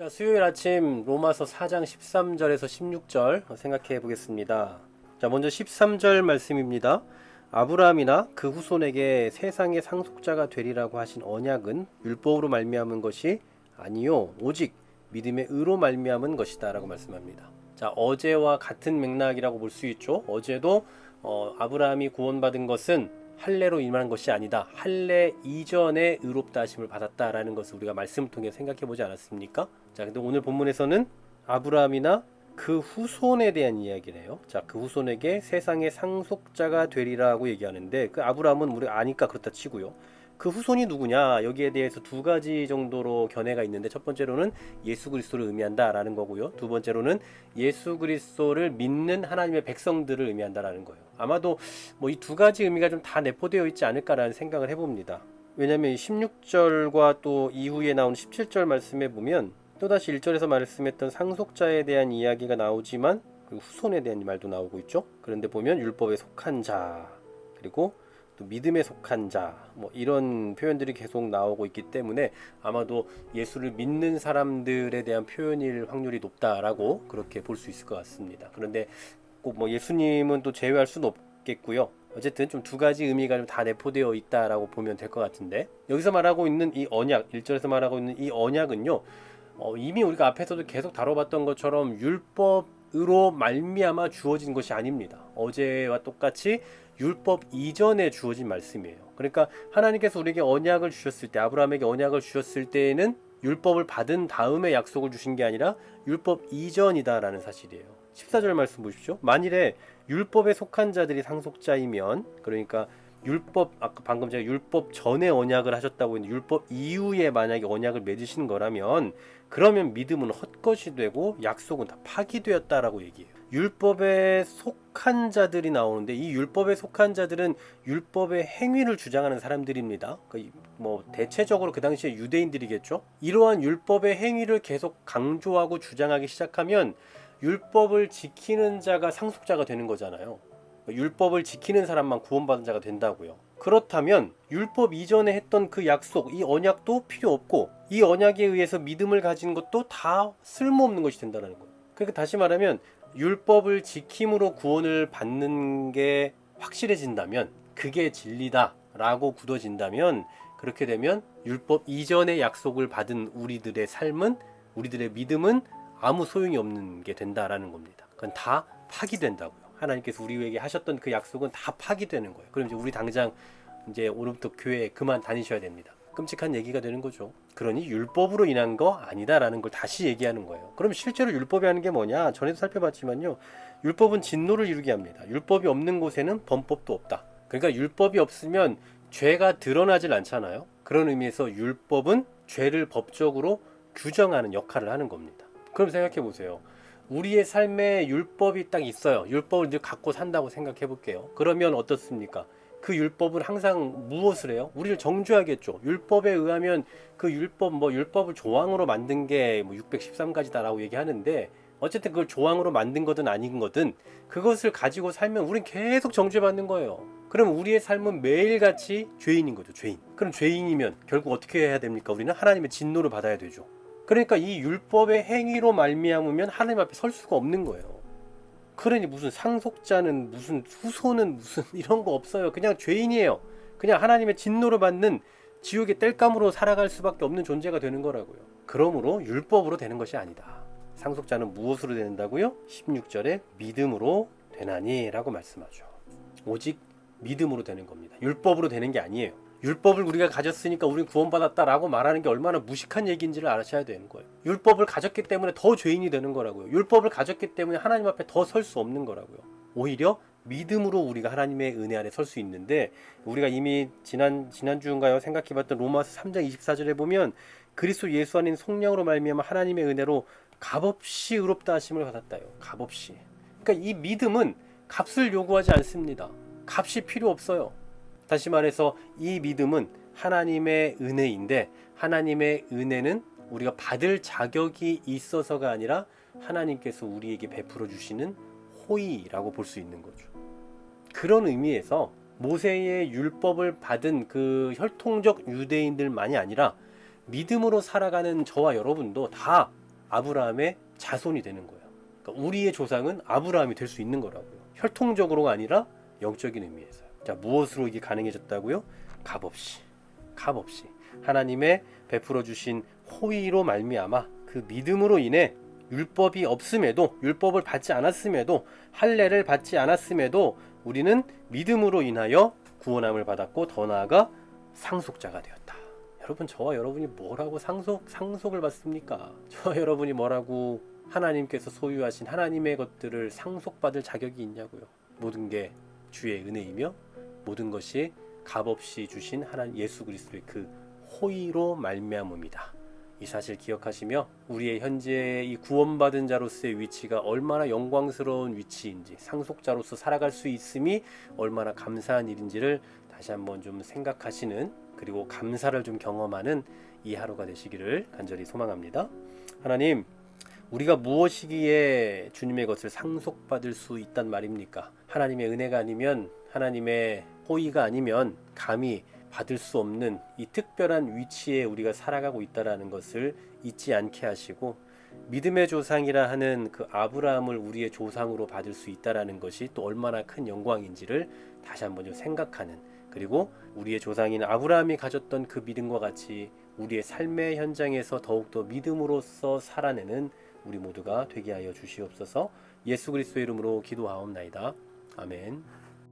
자, 수요일 아침 로마서 4장 13절에서 16절 생각해 보겠습니다. 자, 먼저 13절 말씀입니다. 아브라함이나 그 후손에게 세상의 상속자가 되리라고 하신 언약은 율법으로 말미암은 것이 아니요 오직 믿음의 의로 말미암은 것이다 라고 말씀합니다. 자, 어제와 같은 맥락이라고 볼 수 있죠. 어제도 아브라함이 구원받은 것은 할례로 임한 것이 아니다. 할례 이전에 의롭다 하심을 받았다라는 것을 우리가 말씀을 통해 생각해 보지 않았습니까? 자, 근데 오늘 본문에서는 아브라함이나 그 후손에 대한 이야기네요. 자, 그 후손에게 세상의 상속자가 되리라고 얘기하는데 그 아브라함은 우리가 아니까 그렇다 치고요. 그 후손이 누구냐? 여기에 대해서 두 가지 정도로 견해가 있는데 첫 번째로는 예수 그리스도를 의미한다라는 거고요. 두 번째로는 예수 그리스도를 믿는 하나님의 백성들을 의미한다라는 거예요. 아마도 이 두 가지 의미가 좀 다 내포되어 있지 않을까라는 생각을 해봅니다. 왜냐하면 16절과 또 이후에 나온 17절 말씀에 보면 또다시 1절에서 말씀했던 상속자에 대한 이야기가 나오지만 그리고 후손에 대한 말도 나오고 있죠. 그런데 보면 율법에 속한 자 그리고 또 믿음에 속한 자 이런 표현들이 계속 나오고 있기 때문에 아마도 예수를 믿는 사람들에 대한 표현일 확률이 높다라고 그렇게 볼 수 있을 것 같습니다. 그런데 꼭 예수님은 또 제외할 수는 없겠고요. 어쨌든 좀 두 가지 의미가 좀 다 내포되어 있다라고 보면 될 것 같은데 여기서 말하고 있는 이 언약 1절에서 말하고 있는 이 언약은요 이미 우리가 앞에서도 계속 다뤄봤던 것처럼 율법으로 말미암아 주어진 것이 아닙니다. 어제와 똑같이 율법 이전에 주어진 말씀이에요. 그러니까 하나님께서 우리에게 언약을 주셨을 때 아브라함에게 언약을 주셨을 때에는 율법을 받은 다음에 약속을 주신 게 아니라 율법 이전이다라는 사실이에요. 14절 말씀 보십시오. 만일에 율법에 속한 자들이 상속자이면 그러니까 율법 아까 방금 제가 율법 전에 언약을 하셨다고 했는데 율법 이후에 만약에 언약을 맺으신 거라면 그러면 믿음은 헛것이 되고 약속은 다 파기되었다라고 얘기해요. 율법에 속한 자들이 나오는데 이 율법에 속한 자들은 율법의 행위를 주장하는 사람들입니다. 대체적으로 그 당시에 유대인들이겠죠. 이러한 율법의 행위를 계속 강조하고 주장하기 시작하면 율법을 지키는 자가 상속자가 되는 거잖아요. 율법을 지키는 사람만 구원받은 자가 된다고요. 그렇다면 율법 이전에 했던 그 약속, 이 언약도 필요 없고 이 언약에 의해서 믿음을 가진 것도 다 쓸모없는 것이 된다는 거예요. 그러니까 다시 말하면 율법을 지킴으로 구원을 받는 게 확실해진다면 그게 진리다라고 굳어진다면 그렇게 되면 율법 이전의 약속을 받은 우리들의 삶은 우리들의 믿음은 아무 소용이 없는 게 된다라는 겁니다. 그건 다 파기된다고요. 하나님께서 우리에게 하셨던 그 약속은 다 파기되는 거예요. 그럼 이제 우리 당장 이제 오늘부터 교회에 그만 다니셔야 됩니다. 끔찍한 얘기가 되는 거죠. 그러니 율법으로 인한 거 아니다라는 걸 다시 얘기하는 거예요. 그럼 실제로 율법이 하는 게 뭐냐? 전에도 살펴봤지만요. 율법은 진노를 이루게 합니다. 율법이 없는 곳에는 범법도 없다. 그러니까 율법이 없으면 죄가 드러나질 않잖아요. 그런 의미에서 율법은 죄를 법적으로 규정하는 역할을 하는 겁니다. 그럼 생각해 보세요. 우리의 삶에 율법이 딱 있어요. 율법을 이제 갖고 산다고 생각해 볼게요. 그러면 어떻습니까? 그 율법은 항상 무엇을 해요? 우리를 정죄하겠죠. 율법에 의하면 그 율법을 조항으로 만든 게 613가지다라고 얘기하는데 어쨌든 그걸 조항으로 만든 거든 아닌 거든 그것을 가지고 살면 우린 계속 정죄받는 거예요. 그럼 우리의 삶은 매일같이 죄인인 거죠. 죄인. 그럼 죄인이면 결국 어떻게 해야 됩니까? 우리는 하나님의 진노를 받아야 되죠. 그러니까 이 율법의 행위로 말미암으면 하나님 앞에 설 수가 없는 거예요. 그러니 무슨 상속자는 무슨 후손은 무슨 이런 거 없어요. 그냥 죄인이에요. 그냥 하나님의 진노를 받는 지옥의 땔감으로 살아갈 수밖에 없는 존재가 되는 거라고요. 그러므로 율법으로 되는 것이 아니다. 상속자는 무엇으로 된다고요? 16절에 믿음으로 되나니 라고 말씀하죠. 오직 믿음으로 되는 겁니다. 율법으로 되는 게 아니에요. 율법을 우리가 가졌으니까 우린 구원받았다라고 말하는 게 얼마나 무식한 얘기인지를 아셔야 되는 거예요. 율법을 가졌기 때문에 더 죄인이 되는 거라고요. 율법을 가졌기 때문에 하나님 앞에 더 설 수 없는 거라고요. 오히려 믿음으로 우리가 하나님의 은혜 아래 설 수 있는데 우리가 이미 지난주인가요? 생각해봤던 로마서 3장 24절에 보면 그리스도 예수 안인 성령으로 말미암아 하나님의 은혜로 값없이 의롭다 하심을 받았다요. 값없이. 그러니까 이 믿음은 값을 요구하지 않습니다. 값이 필요 없어요. 다시 말해서 이 믿음은 하나님의 은혜인데 하나님의 은혜는 우리가 받을 자격이 있어서가 아니라 하나님께서 우리에게 베풀어 주시는 호의라고 볼 수 있는 거죠. 그런 의미에서 모세의 율법을 받은 그 혈통적 유대인들만이 아니라 믿음으로 살아가는 저와 여러분도 다 아브라함의 자손이 되는 거예요. 그러니까 우리의 조상은 아브라함이 될 수 있는 거라고요. 혈통적으로가 아니라 영적인 의미에서요. 자, 무엇으로 이게 가능해졌다고요? 값없이 하나님의 베풀어 주신 호의로 말미암아 그 믿음으로 인해 율법이 없음에도, 율법을 받지 않았음에도, 할례를 받지 않았음에도 우리는 믿음으로 인하여 구원함을 받았고 더 나아가 상속자가 되었다. 여러분, 저와 여러분이 뭐라고 상속을 받습니까? 저와 여러분이 뭐라고 하나님께서 소유하신 하나님의 것들을 상속받을 자격이 있냐고요. 모든 게 주의 은혜이며 모든 것이 값없이 주신 하나님 예수 그리스도의 그 호의로 말미암음이다. 이 사실 기억하시며 우리의 현재 이 구원받은 자로서의 위치가 얼마나 영광스러운 위치인지, 상속자로서 살아갈 수 있음이 얼마나 감사한 일인지를 다시 한번 좀 생각하시는, 그리고 감사를 좀 경험하는 이 하루가 되시기를 간절히 소망합니다. 하나님, 우리가 무엇이기에 주님의 것을 상속받을 수 있단 말입니까? 하나님의 은혜가 아니면, 하나님의 호의가 아니면 감히 받을 수 없는 이 특별한 위치에 우리가 살아가고 있다는 것을 잊지 않게 하시고, 믿음의 조상이라 하는 그 아브라함을 우리의 조상으로 받을 수 있다는 것이 또 얼마나 큰 영광인지를 다시 한번 좀 생각하는, 그리고 우리의 조상인 아브라함이 가졌던 그 믿음과 같이 우리의 삶의 현장에서 더욱더 믿음으로써 살아내는 우리 모두가 되게 하여 주시옵소서. 예수 그리스도의 이름으로 기도하옵나이다. 아멘.